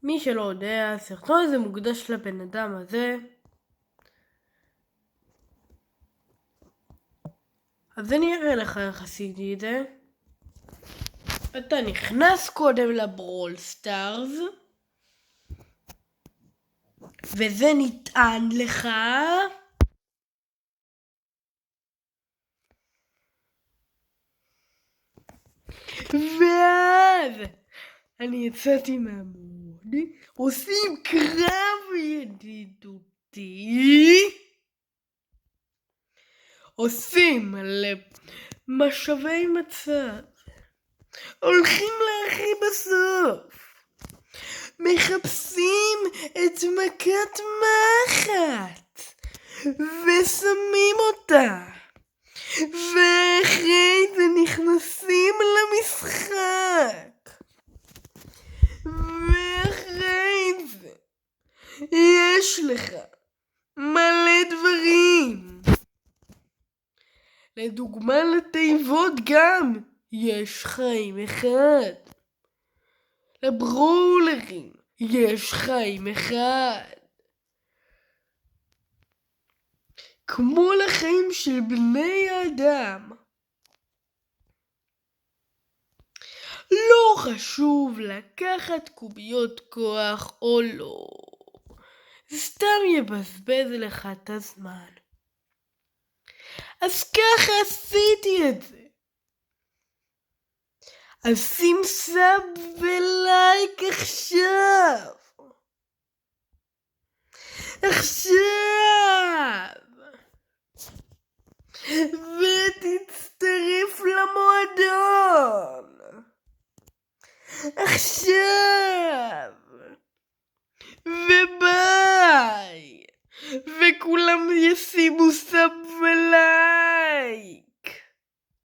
מי שלא יודע, הסרטון הזה מוקדש לבן אדם הזה. אז אני אראה לך איך עשיתי את זה. אתה נכנס קודם לברול סטארס, וזה נטען לך. ואז אני יצאתי מהמוד, עושים קרב ידידותי, עושים משאבי מצב, הולכים להכי בסוף, מחפשים את מכת מחט ושמים אותה, ואחרי זה נכנסים למשחק, ואחרי זה יש לך מלא דברים. לדוגמה לתיבות גם יש חיים אחד. לברולרים יש חיים אחד. כמו לחיים של בני האדם. לא חשוב לקחת קוביות כוח או לא. סתם יבזבז לך את הזמן. אז ככה עשיתי את זה. אז שים סאב ולייק עכשיו. ותצטרף למועדון. עכשיו. וביי. וכולם ישימו סאב ולייק.